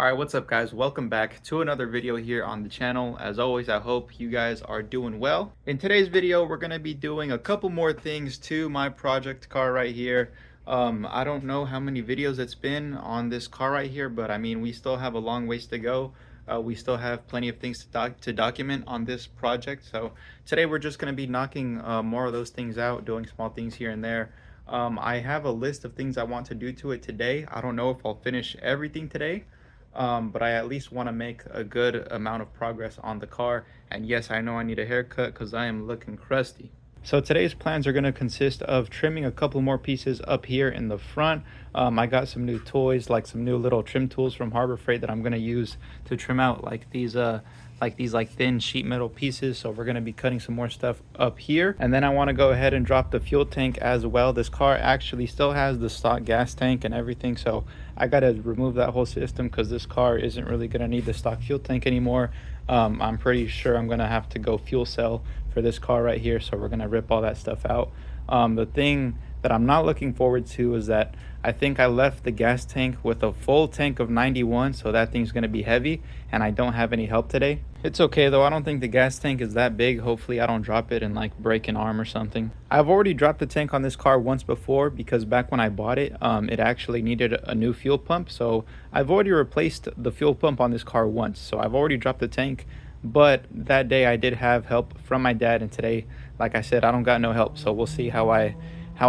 All right, what's up guys? Welcome back to another video here on the channel. As always, I hope you guys are doing well. In today's video, we're going to be doing a couple more things to my project car right here. I don't know how many videos it's been on this car right here, but I mean, we still have a long ways to go. We still have plenty of things to document on this project. So today we're just going to be knocking more of those things out, doing small things here and there. I have a list of things I want to do to it today. I don't know if I'll finish everything today. But I at least want to make a good amount of progress on the car. And yes, I know I need a haircut because I am looking crusty. So today's plans are going to consist of trimming a couple more pieces up here in the front. I got some new toys, like some new little trim tools from Harbor Freight that I'm going to use to trim out like these thin sheet metal pieces. So we're going to be cutting some more stuff up here, and then I want to go ahead and drop the fuel tank as well. This car actually still has the stock gas tank and everything, so I got to remove that whole system because this car isn't really going to need the stock fuel tank anymore. I'm pretty sure I'm going to have to go fuel cell for this car right here, so we're going to rip all that stuff out. The thing that I'm not looking forward to is that I think I left the gas tank with a full tank of 91, so that thing's going to be heavy, and I don't have any help today. It's okay though, I don't think the gas tank is that big. Hopefully I don't drop it and like break an arm or something. I've already dropped the tank on this car once before because back when I bought it, it actually needed a new fuel pump. So I've already replaced the fuel pump on this car once, so I've already dropped the tank. But that day I did have help from my dad, and today, like I said, I don't got no help, so we'll see how I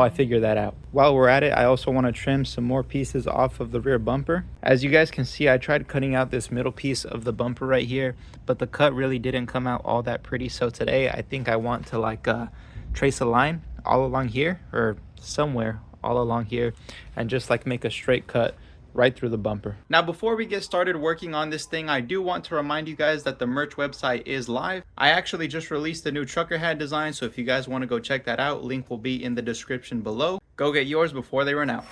figure that out. While we're at it, I also want to trim some more pieces off of the rear bumper. As you guys can see, I tried cutting out this middle piece of the bumper right here, but the cut really didn't come out all that pretty. So today I think I want to like trace a line all along here, or somewhere all along here, and just like make a straight cut right through the bumper. Now, before we get started working on this thing, I do want to remind you guys that the merch website is live. I actually just released a new trucker hat design, so if you guys want to go check that out, link will be in the description below. Go get yours before they run out.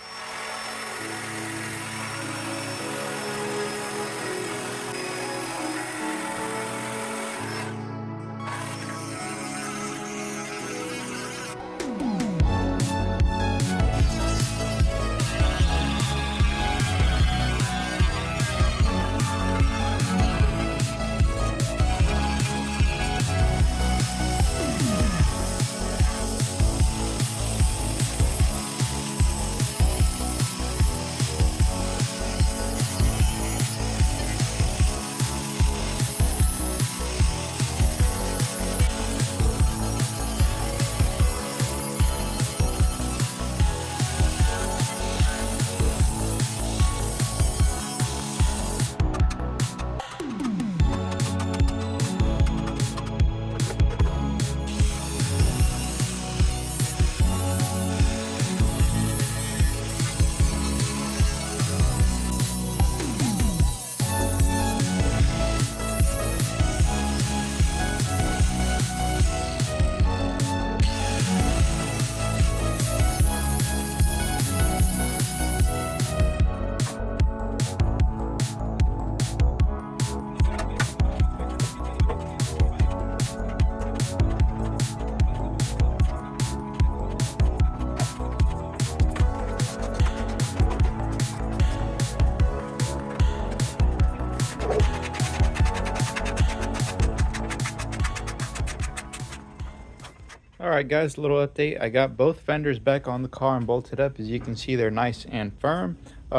Alright guys, a little update. I got both fenders back on the car and bolted up. As you can see, they're nice and firm.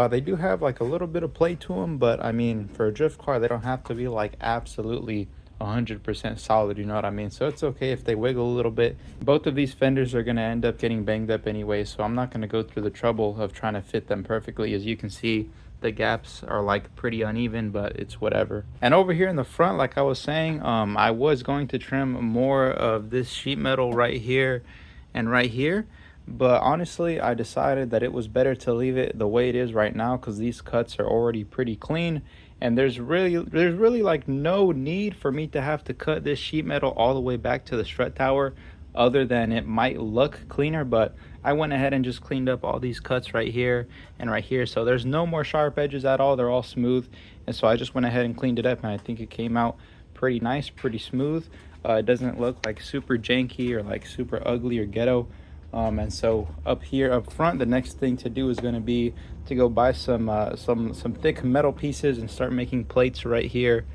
They do have like a little bit of play to them, but I mean, for a drift car, they don't have to be like absolutely 100% solid, you know what I mean? So it's okay if they wiggle a little bit. Both of these fenders are going to end up getting banged up anyway, so I'm not going to go through the trouble of trying to fit them perfectly. As you can see, the gaps are like pretty uneven, but it's whatever. And over here in the front, like I was saying, I was going to trim more of this sheet metal right here and right here, but honestly I decided that it was better to leave it the way it is right now because these cuts are already pretty clean, and there's really like no need for me to have to cut this sheet metal all the way back to the strut tower, other than it might look cleaner. But I went ahead and just cleaned up all these cuts right here and right here, so there's no more sharp edges at all. They're all smooth, and so I just went ahead and cleaned it up, and I think it came out pretty nice, pretty smooth. It doesn't look like super janky or like super ugly or ghetto. And so up here up front, the next thing to do is going to be to go buy some thick metal pieces and start making plates right here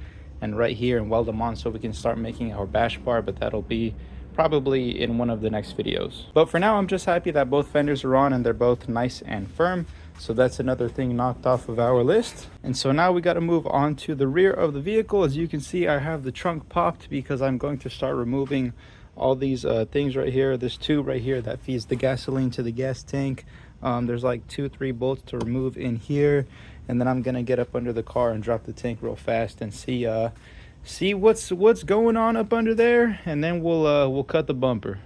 and weld them on so we can start making our bash bar, but that'll be probably in one of the next videos. But for now, I'm just happy that both fenders are on and they're both nice and firm. So that's another thing knocked off of our list. And so now we got to move on to the rear of the vehicle. As you can see, I have the trunk popped because I'm going to start removing all these things right here. This tube right here that feeds the gasoline to the gas tank. There's like 2-3 bolts to remove in here, and then I'm gonna get up under the car and drop the tank real fast and see what's going on up under there, and then we'll cut the bumper.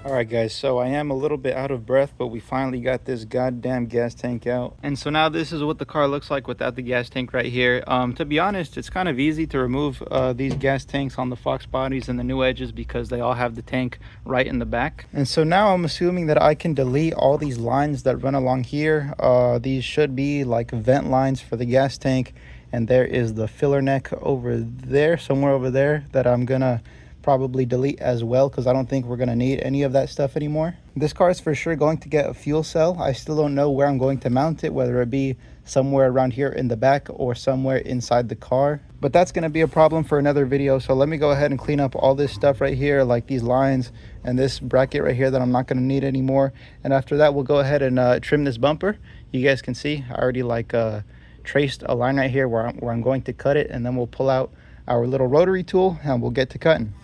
Alright guys, so I am a little bit out of breath, but we finally got this goddamn gas tank out. And so now this is what the car looks like without the gas tank right here. To be honest, it's kind of easy to remove these gas tanks on the Fox bodies and the new edges because they all have the tank right in the back. And so now I'm assuming that I can delete all these lines that run along here. These should be like vent lines for the gas tank. And there is the filler neck over there, somewhere over there, that I'm gonna probably delete as well because I don't think we're going to need any of that stuff anymore. This car is for sure going to get a fuel cell. I still don't know where I'm going to mount it, whether it be somewhere around here in the back or somewhere inside the car, but that's going to be a problem for another video. So let me go ahead and clean up all this stuff right here, like these lines and this bracket right here that I'm not going to need anymore. And after that, we'll go ahead and trim this bumper. You guys can see I already traced a line right here where I'm going to cut it, and then we'll pull out our little rotary tool and we'll get to cutting.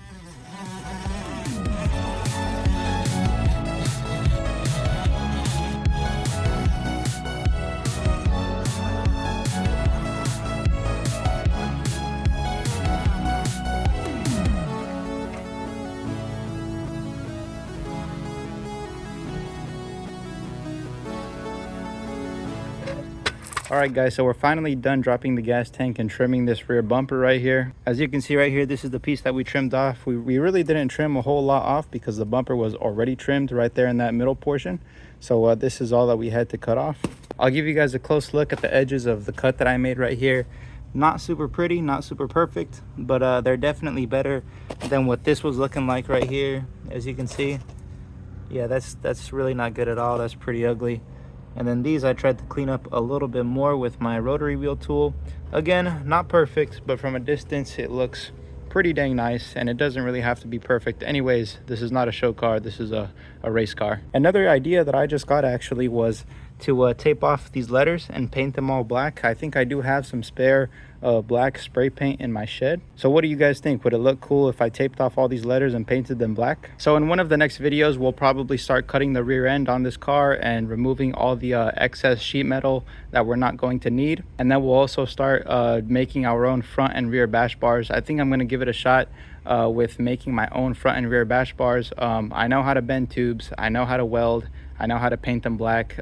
Alright guys, so we're finally done dropping the gas tank and trimming this rear bumper right here. As you can see right here, this is the piece that we trimmed off. We really didn't trim a whole lot off because the bumper was already trimmed right there in that middle portion. So this is all that we had to cut off. I'll give you guys a close look at the edges of the cut that I made right here. Not super pretty, not super perfect, but they're definitely better than what this was looking like right here. As you can see, yeah, that's really not good at all. That's pretty ugly. And then these I tried to clean up a little bit more with my rotary wheel tool. Again, not perfect, but from a distance it looks pretty dang nice, and it doesn't really have to be perfect. Anyways, this is not a show car, this is a race car. Another idea that I just got actually was to tape off these letters and paint them all black. I think I do have some spare black spray paint in my shed. So what do you guys think? Would it look cool if I taped off all these letters and painted them black? So in one of the next videos, we'll probably start cutting the rear end on this car and removing all the excess sheet metal that we're not going to need. And then we'll also start making our own front and rear bash bars. I think I'm going to give it a shot with making my own front and rear bash bars. I know how to bend tubes, I know how to weld, I know how to paint them black.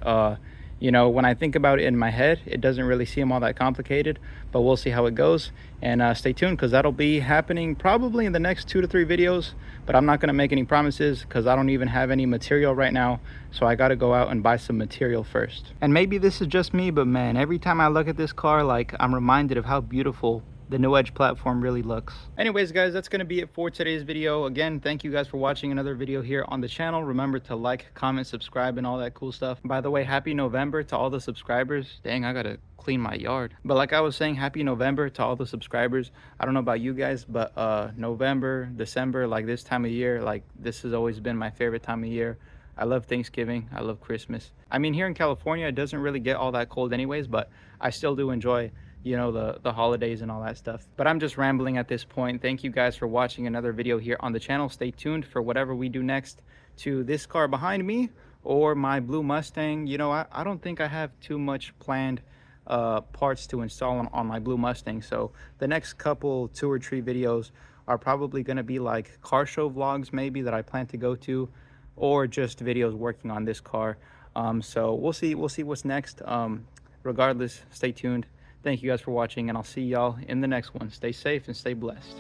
You know, when I think about it in my head, it doesn't really seem all that complicated, but we'll see how it goes. And stay tuned, because that'll be happening probably in the next 2 to 3 videos, but I'm not going to make any promises because I don't even have any material right now. So I got to go out and buy some material first. And maybe this is just me, but man, every time I look at this car, like, I'm reminded of how beautiful the New Edge platform really looks. Anyways guys, that's gonna be it for today's video. Again, thank you guys for watching another video here on the channel. Remember to like, comment, subscribe, and all that cool stuff. By the way, happy November to all the subscribers. Dang, I gotta clean my yard. But like I was saying, happy November to all the subscribers. I don't know about you guys, but November, December, like this time of year, like this has always been my favorite time of year. I love Thanksgiving, I love Christmas. I mean, here in California, it doesn't really get all that cold anyways, but I still do enjoy you know, the holidays and all that stuff. But I'm just rambling at this point. Thank you guys for watching another video here on the channel. Stay tuned for whatever we do next to this car behind me or my blue Mustang. You know, I don't think I have too much planned parts to install on my blue Mustang. So the next couple 2 or 3 videos are probably going to be like car show vlogs maybe that I plan to go to, or just videos working on this car. So we'll see what's next. Regardless, stay tuned. Thank you guys for watching, and I'll see y'all in the next one. Stay safe and stay blessed.